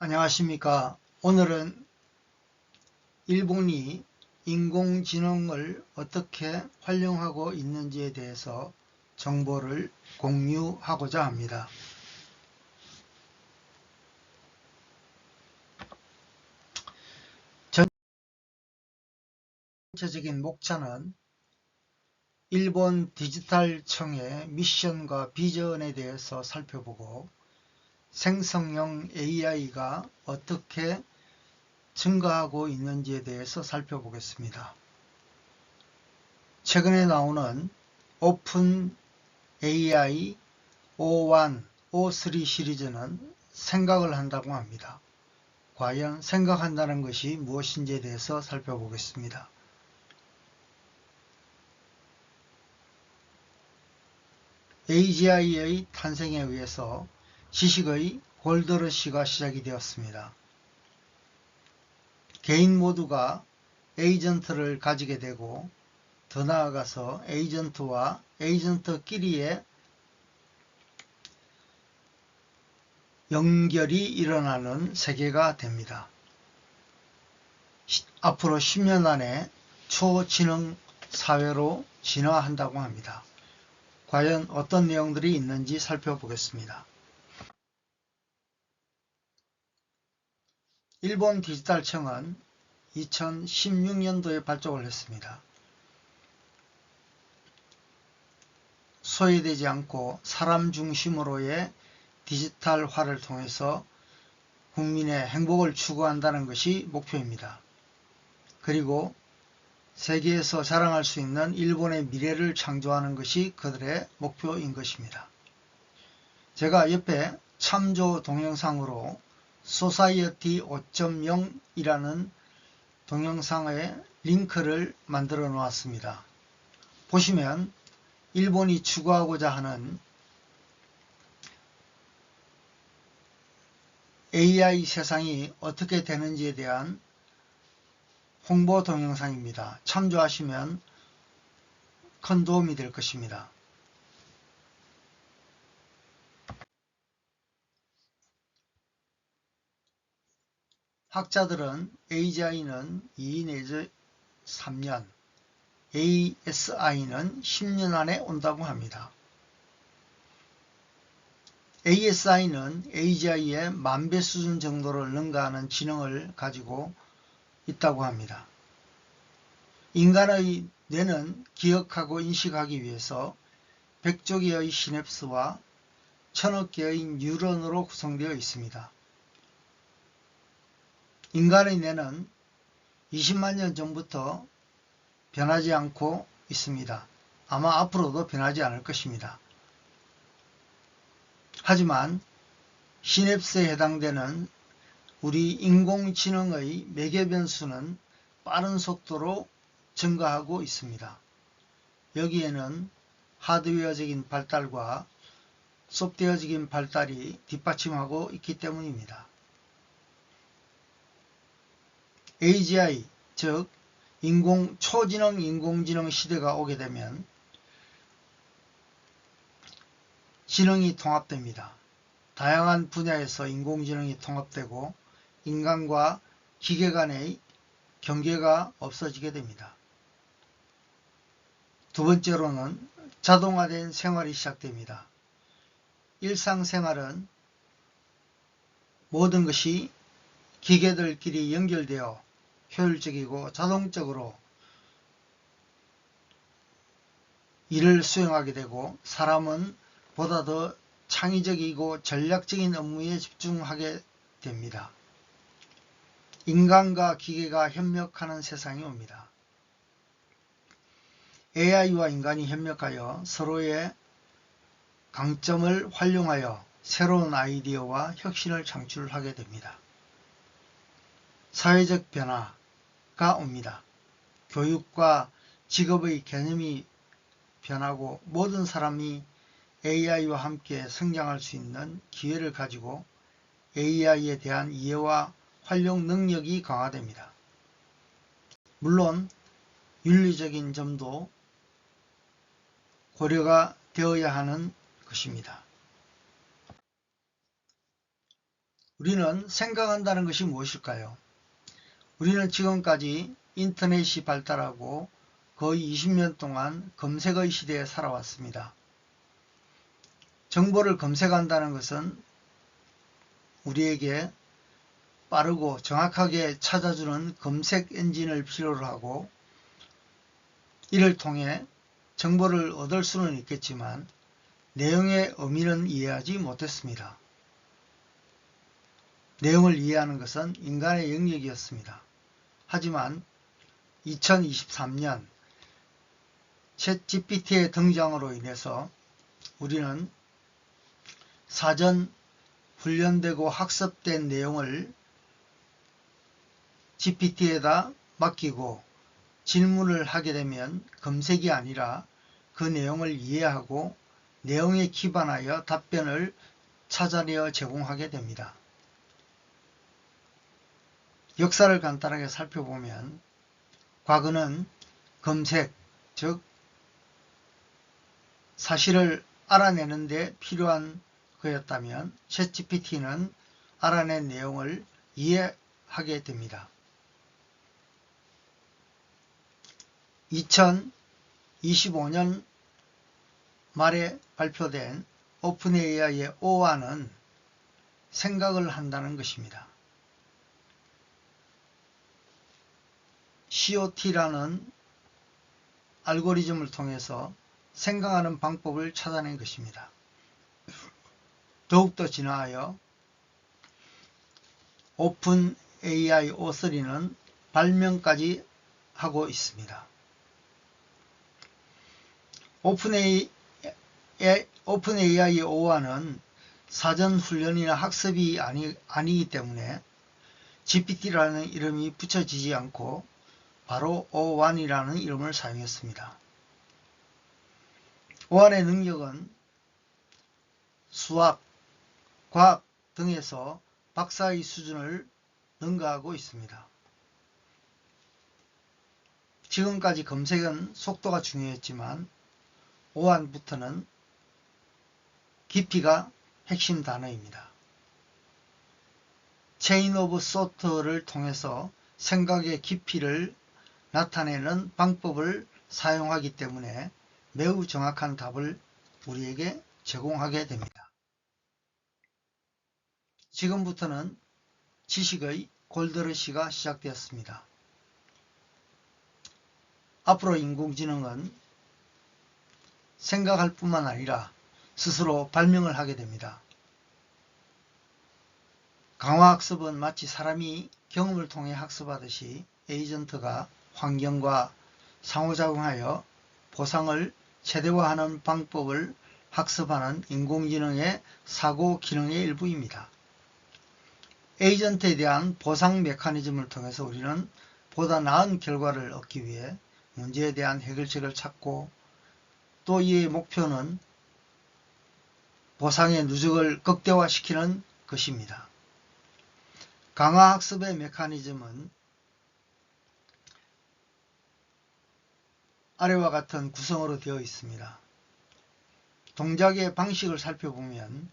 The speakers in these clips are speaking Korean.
안녕하십니까. 오늘은 일본이 인공지능을 어떻게 활용하고 있는지에 대해서 정보를 공유하고자 합니다. 전체적인 목차는 일본 디지털청의 미션과 비전에 대해서 살펴보고 생성형 AI가 어떻게 증가하고 있는지에 대해서 살펴보겠습니다. 최근에 나오는 오픈 AI O1, O3 시리즈는 생각을 한다고 합니다. 과연 생각한다는 것이 무엇인지에 대해서 살펴보겠습니다. AGI의 탄생에 의해서 지식의 골드러시가 시작이 되었습니다. 개인 모두가 에이전트를 가지게 되고 더 나아가서 에이전트와 에이전트끼리의 연결이 일어나는 세계가 됩니다. 앞으로 10년 안에 초지능 사회로 진화한다고 합니다. 과연 어떤 내용들이 있는지 살펴보겠습니다. 일본 디지털청은 2016년도에 발족을 했습니다. 소외되지 않고 사람 중심으로의 디지털화를 통해서 국민의 행복을 추구한다는 것이 목표입니다. 그리고 세계에서 자랑할 수 있는 일본의 미래를 창조하는 것이 그들의 목표인 것입니다. 제가 옆에 참조 동영상으로 소사이어티 5.0이라는 동영상의 링크를 만들어 놓았습니다. 보시면 일본이 추구하고자 하는 AI 세상이 어떻게 되는지에 대한 홍보 동영상입니다. 참조하시면 큰 도움이 될 것입니다. 학자들은 AGI는 2 내지 3년, ASI는 10년 안에 온다고 합니다. ASI는 AGI의 만배 수준 정도를 능가하는 지능을 가지고 있다고 합니다. 인간의 뇌는 기억하고 인식하기 위해서 100조 개의 시냅스와 1000억 개의 뉴런으로 구성되어 있습니다. 인간의 뇌는 20만 년 전부터 변하지 않고 있습니다. 아마 앞으로도 변하지 않을 것입니다. 하지만 시냅스에 해당되는 우리 인공지능의 매개 변수는 빠른 속도로 증가하고 있습니다. 여기에는 하드웨어적인 발달과 소프트웨어적인 발달이 뒷받침하고 있기 때문입니다. AGI, 즉 초지능 인공지능 시대가 오게 되면 지능이 통합됩니다. 다양한 분야에서 인공지능이 통합되고 인간과 기계 간의 경계가 없어지게 됩니다. 두 번째로는 자동화된 생활이 시작됩니다. 일상생활은 모든 것이 기계들끼리 연결되어 효율적이고 자동적으로 일을 수행하게 되고 사람은 보다 더 창의적이고 전략적인 업무에 집중하게 됩니다. 인간과 기계가 협력하는 세상이 옵니다. AI와 인간이 협력하여 서로의 강점을 활용하여 새로운 아이디어와 혁신을 창출하게 됩니다. 사회적 변화가 옵니다. 교육과 직업의 개념이 변하고 모든 사람이 AI와 함께 성장할 수 있는 기회를 가지고 AI에 대한 이해와 활용 능력이 강화됩니다. 물론 윤리적인 점도 고려가 되어야 하는 것입니다. 우리는 생각한다는 것이 무엇일까요? 우리는 지금까지 인터넷이 발달하고 거의 20년 동안 검색의 시대에 살아왔습니다. 정보를 검색한다는 것은 우리에게 빠르고 정확하게 찾아주는 검색 엔진을 필요로 하고, 이를 통해 정보를 얻을 수는 있겠지만 내용의 의미는 이해하지 못했습니다. 내용을 이해하는 것은 인간의 영역이었습니다. 하지만 2023년 챗GPT의 등장으로 인해서 우리는 사전 훈련되고 학습된 내용을 GPT에다 맡기고 질문을 하게 되면 검색이 아니라 그 내용을 이해하고 내용에 기반하여 답변을 찾아내어 제공하게 됩니다. 역사를 간단하게 살펴보면 과거는 검색, 즉 사실을 알아내는 데 필요한 거였다면 챗GPT는 알아낸 내용을 이해하게 됩니다. 2025년 말에 발표된 오픈AI의 오안은 생각을 한다는 것입니다. COT라는 알고리즘을 통해서 생각하는 방법을 찾아낸 것입니다. 더욱더 진화하여 오픈AI O3는 발명까지 하고 있습니다. 오픈AI의 오안은 사전 훈련이나 학습이 아니기 때문에 GPT라는 이름이 붙여지지 않고 바로 O1이라는 이름을 사용했습니다. 오안의 능력은 수학, 과학 등에서 박사의 수준을 능가하고 있습니다. 지금까지 검색은 속도가 중요했지만 오안부터는 깊이가 핵심 단어입니다. 체인 오브 소트를 통해서 생각의 깊이를 나타내는 방법을 사용하기 때문에 매우 정확한 답을 우리에게 제공하게 됩니다. 지금부터는 지식의 골드러시가 시작되었습니다. 앞으로 인공지능은 생각할 뿐만 아니라 스스로 발명을 하게 됩니다. 강화학습은 마치 사람이 경험을 통해 학습하듯이 에이전트가 환경과 상호작용하여 보상을 최대화하는 방법을 학습하는 인공지능의 사고 기능의 일부입니다. 에이전트에 대한 보상 메커니즘을 통해서 우리는 보다 나은 결과를 얻기 위해 문제에 대한 해결책을 찾고, 또 이의 목표는 보상의 누적을 극대화시키는 것입니다. 강화학습의 메커니즘은 아래와 같은 구성으로 되어 있습니다. 동작의 방식을 살펴보면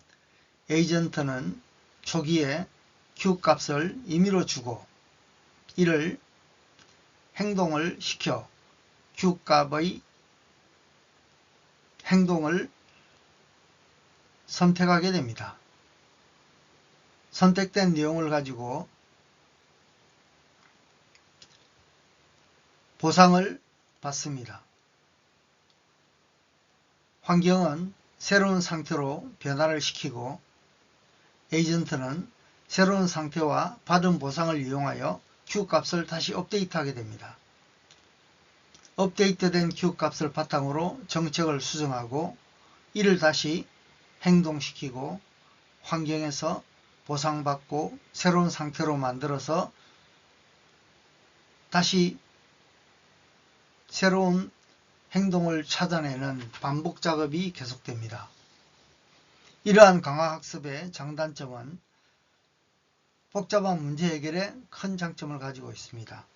에이전트는 초기에 Q값을 임의로 주고 이를 행동을 시켜 Q값의 행동을 선택하게 됩니다. 선택된 내용을 가지고 보상을 받습니다. 환경은 새로운 상태로 변화를 시키고 에이전트는 새로운 상태와 받은 보상을 이용하여 Q값을 다시 업데이트하게 됩니다. 업데이트된 Q값을 바탕으로 정책을 수정하고 이를 다시 행동시키고 환경에서 보상받고 새로운 상태로 만들어서 다시 새로운 행동을 찾아내는 반복 작업이 계속됩니다. 이러한 강화학습의 장단점은 복잡한 문제 해결에 큰 장점을 가지고 있습니다.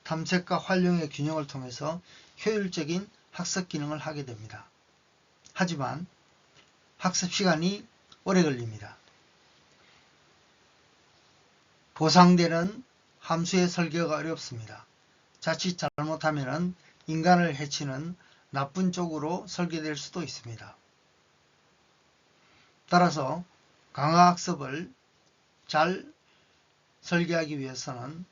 탐색과 활용의 균형을 통해서 효율적인 학습 기능을 하게 됩니다. 하지만 학습 시간이 오래 걸립니다. 보상되는 함수의 설계가 어렵습니다. 자칫 잘못하면 인간을 해치는 나쁜 쪽으로 설계될 수도 있습니다. 따라서 강화학습을 잘 설계하기 위해서는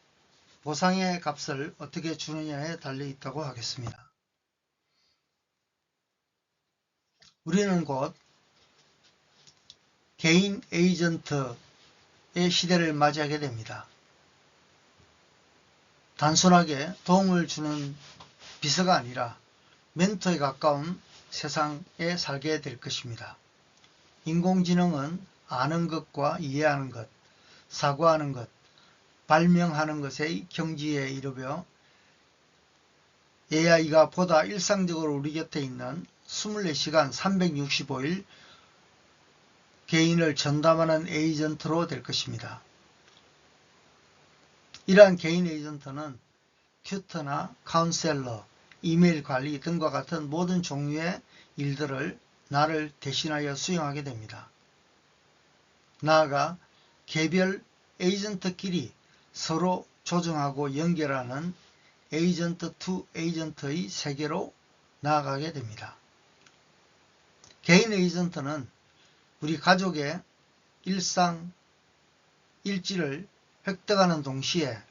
보상의 값을 어떻게 주느냐에 달려 있다고 하겠습니다. 우리는 곧 개인 에이전트의 시대를 맞이하게 됩니다. 단순하게 도움을 주는 비서가 아니라 멘토에 가까운 세상에 살게 될 것입니다. 인공지능은 아는 것과 이해하는 것, 사고하는 것, 발명하는 것의 경지에 이르며 AI가 보다 일상적으로 우리 곁에 있는 24시간 365일 개인을 전담하는 에이전트로 될 것입니다. 이러한 개인 에이전트는 튜터나 카운셀러, 이메일 관리 등과 같은 모든 종류의 일들을 나를 대신하여 수행하게 됩니다. 나아가 개별 에이전트끼리 서로 조정하고 연결하는 에이전트 투 에이전트의 세계로 나아가게 됩니다. 개인 에이전트는 우리 가족의 일상 일지를 획득하는 동시에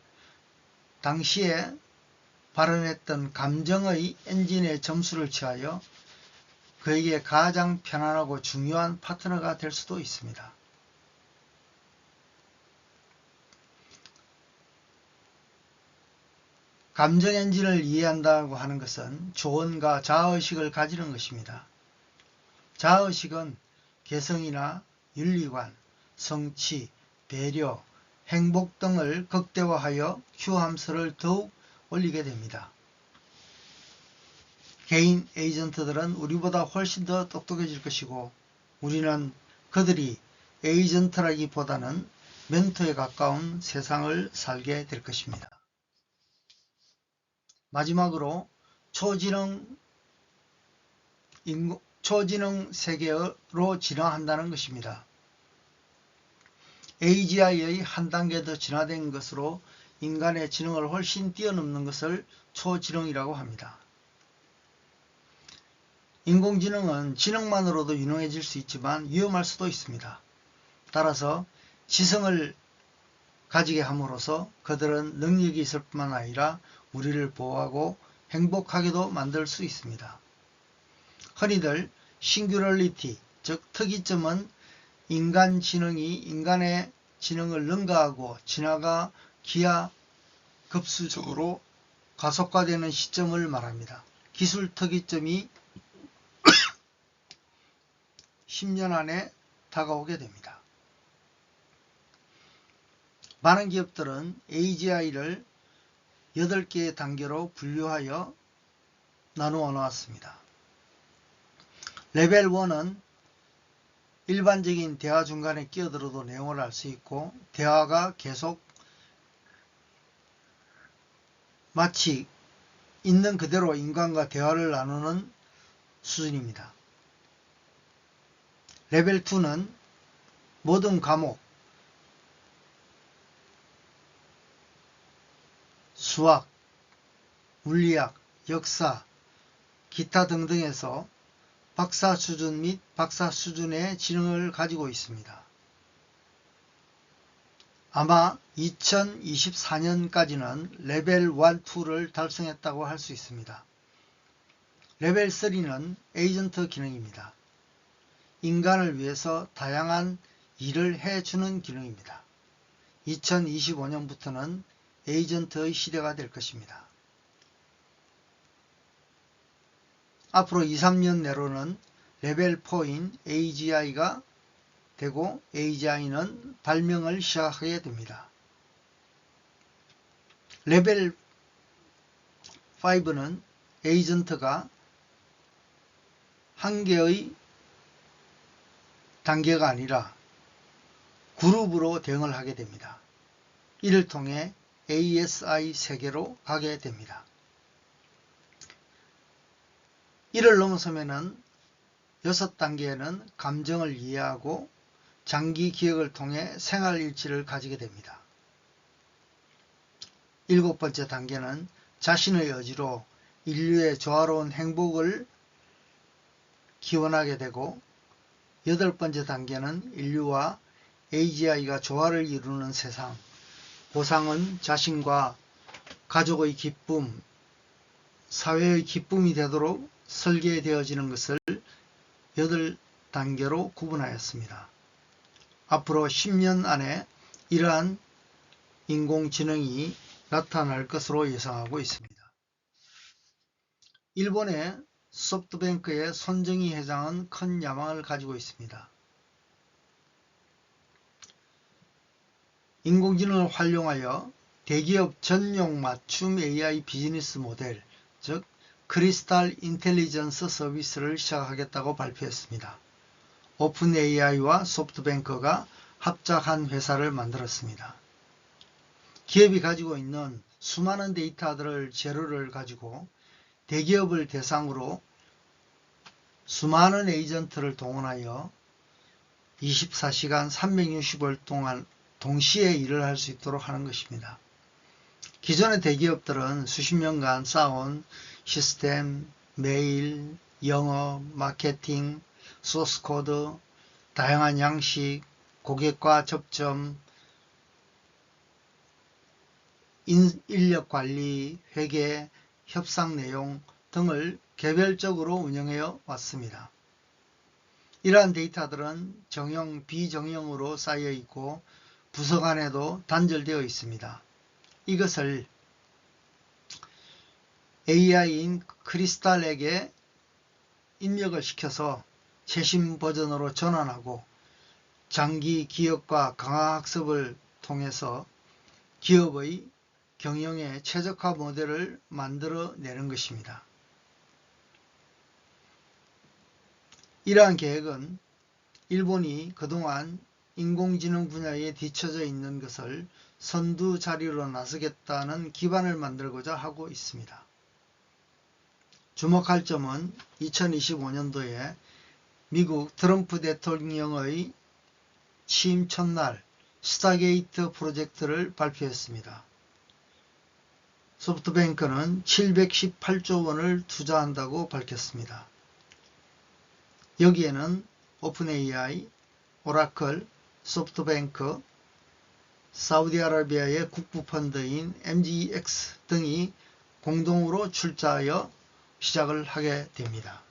당시에 발현했던 감정의 엔진의 점수를 취하여 그에게 가장 편안하고 중요한 파트너가 될 수도 있습니다. 감정 엔진을 이해한다고 하는 것은 조언과 자아의식을 가지는 것입니다. 자아의식은 개성이나 윤리관, 성취, 배려, 행복 등을 극대화하여 Q 함수를 더욱 올리게 됩니다. 개인 에이전트들은 우리보다 훨씬 더 똑똑해질 것이고 우리는 그들이 에이전트라기보다는 멘토에 가까운 세상을 살게 될 것입니다. 마지막으로 초지능 세계로 진화한다는 것입니다. AGI의 한 단계 더 진화된 것으로 인간의 지능을 훨씬 뛰어넘는 것을 초지능이라고 합니다. 인공지능은 지능만으로도 유능해질 수 있지만 위험할 수도 있습니다. 따라서 지성을 가지게 함으로써 그들은 능력이 있을 뿐만 아니라 우리를 보호하고 행복하게도 만들 수 있습니다. 흔히들 싱귤러리티, 즉 특이점은 인간 지능이 인간의 지능을 능가하고 진화가 기하급수적으로 가속화되는 시점을 말합니다. 기술 특이점이 10년 안에 다가오게 됩니다. 많은 기업들은 AGI를 8개의 단계로 분류하여 나누어 놓았습니다. 레벨 1은 일반적인 대화 중간에 끼어들어도 내용을 알 수 있고 대화가 계속 마치 있는 그대로 인간과 대화를 나누는 수준입니다. 레벨 2는 모든 과목, 수학, 물리학, 역사, 기타 등등에서 박사 수준 및 박사 수준의 지능을 가지고 있습니다. 아마 2024년까지는 레벨 1, 2를 달성했다고 할 수 있습니다. 레벨 3는 에이전트 기능입니다. 인간을 위해서 다양한 일을 해주는 기능입니다. 2025년부터는 에이전트의 시대가 될 것입니다. 앞으로 2, 3년 내로는 레벨 4인 AGI가 되고 AGI는 발명을 시작하게 됩니다. 레벨 5는 에이전트가 한 개의 단계가 아니라 그룹으로 대응을 하게 됩니다. 이를 통해 ASI 세계로 가게 됩니다. 이를 넘어서면은 6단계에는 감정을 이해하고 장기 기억을 통해 생활 일지를 가지게 됩니다. 7번째 단계는 자신의 의지로 인류의 조화로운 행복을 기원하게 되고, 8번째 단계는 인류와 AGI가 조화를 이루는 세상, 보상은 자신과 가족의 기쁨, 사회의 기쁨이 되도록 설계되어지는 것을 8단계로 구분하였습니다. 앞으로 10년 안에 이러한 인공지능이 나타날 것으로 예상하고 있습니다. 일본의 소프트뱅크의 손정희 회장은 큰 야망을 가지고 있습니다. 인공지능을 활용하여 대기업 전용 맞춤 AI 비즈니스 모델, 즉 크리스탈 인텔리전스 서비스를 시작하겠다고 발표했습니다. 오픈 AI와 소프트뱅크가 합작한 회사를 만들었습니다. 기업이 가지고 있는 수많은 데이터들을 재료를 가지고 대기업을 대상으로 수많은 에이전트를 동원하여 24시간 365일 동안 동시에 일을 할 수 있도록 하는 것입니다. 기존의 대기업들은 수십 년간 쌓아온 시스템, 메일, 영업, 마케팅, 소스코드, 다양한 양식, 고객과 접점, 인력관리, 회계, 협상 내용 등을 개별적으로 운영해 왔습니다. 이러한 데이터들은 정형, 비정형으로 쌓여 있고 부서 간에도 단절되어 있습니다. 이것을 AI인 크리스탈에게 입력을 시켜서 최신 버전으로 전환하고 장기 기억과 강화학습을 통해서 기업의 경영에 최적화 모델을 만들어내는 것입니다. 이러한 계획은 일본이 그동안 인공지능 분야에 뒤처져 있는 것을 선두 자리로 나서겠다는 기반을 만들고자 하고 있습니다. 주목할 점은 2025년도에 미국 트럼프 대통령의 취임 첫날 스타게이트 프로젝트를 발표했습니다. 소프트뱅크는 718조 원을 투자한다고 밝혔습니다. 여기에는 오픈AI, 오라클, 소프트뱅크, 사우디아라비아의 국부펀드인 MGX 등이 공동으로 출자하여 시작을 하게 됩니다.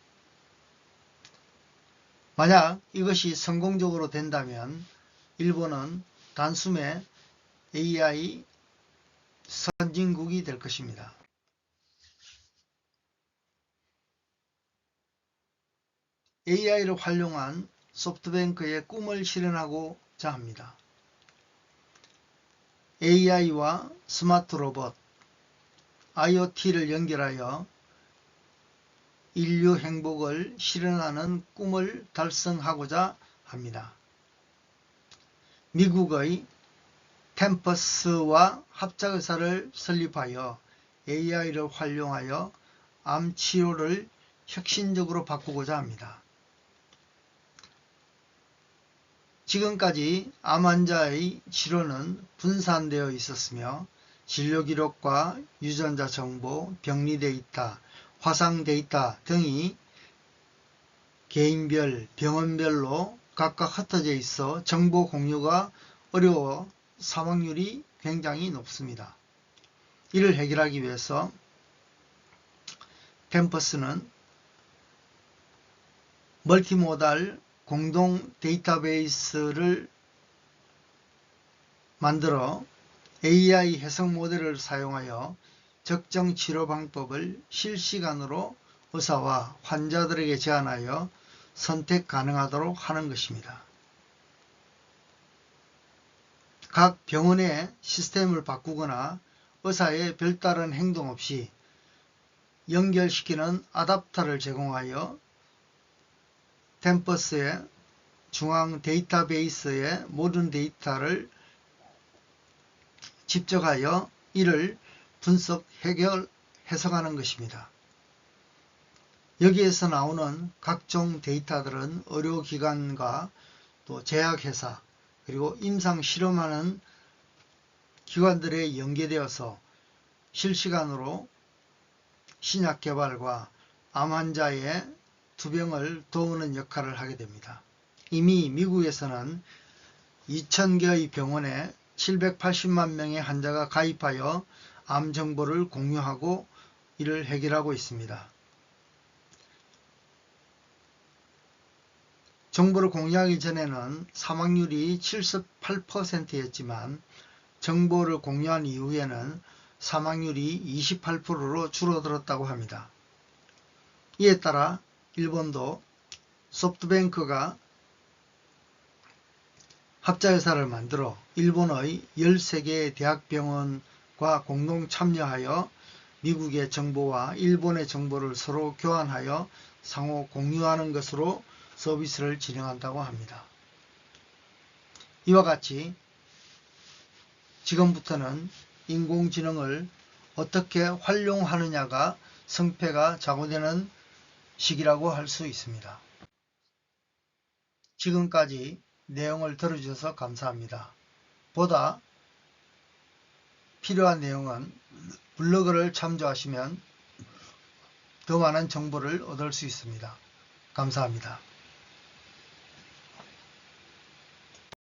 만약 이것이 성공적으로 된다면 일본은 단숨에 AI 선진국이 될 것입니다. AI를 활용한 소프트뱅크의 꿈을 실현하고자 합니다. AI와 스마트 로봇, IoT를 연결하여 인류 행복을 실현하는 꿈을 달성하고자 합니다. 미국의 템퍼스와 합작회사를 설립하여 AI를 활용하여 암 치료를 혁신적으로 바꾸고자 합니다. 지금까지 암 환자의 치료는 분산되어 있었으며 진료 기록과 유전자 정보, 병리 데이터, 화상 데이터 등이 개인별, 병원별로 각각 흩어져 있어 정보 공유가 어려워 사망률이 굉장히 높습니다. 이를 해결하기 위해서 템퍼스는 멀티모달 공동 데이터베이스를 만들어 AI 해석 모델을 사용하여 적정 치료 방법을 실시간으로 의사와 환자들에게 제안하여 선택 가능하도록 하는 것입니다. 각 병원의 시스템을 바꾸거나 의사의 별다른 행동 없이 연결시키는 아답터를 제공하여 템퍼스의 중앙 데이터베이스의 모든 데이터를 집적하여 이를 분석, 해결, 해석하는 것입니다. 여기에서 나오는 각종 데이터들은 의료기관과 또 제약회사 그리고 임상 실험하는 기관들에 연계되어서 실시간으로 신약 개발과 암 환자의 투병을 도우는 역할을 하게 됩니다. 이미 미국에서는 2000개의 병원에 780만 명의 환자가 가입하여 암 정보를 공유하고 이를 해결하고 있습니다. 정보를 공유하기 전에는 사망률이 78%였지만 정보를 공유한 이후에는 사망률이 28%로 줄어들었다고 합니다. 이에 따라 일본도 소프트뱅크가 합자회사를 만들어 일본의 13개의 대학병원과 공동 참여하여 미국의 정보와 일본의 정보를 서로 교환하여 상호 공유하는 것으로 서비스를 진행한다고 합니다. 이와 같이 지금부터는 인공지능을 어떻게 활용하느냐가 성패가 좌우되는 시기라고 할 수 있습니다. 지금까지 내용을 들어주셔서 감사합니다. 보다 필요한 내용은 블로그를 참조하시면 더 많은 정보를 얻을 수 있습니다. 감사합니다.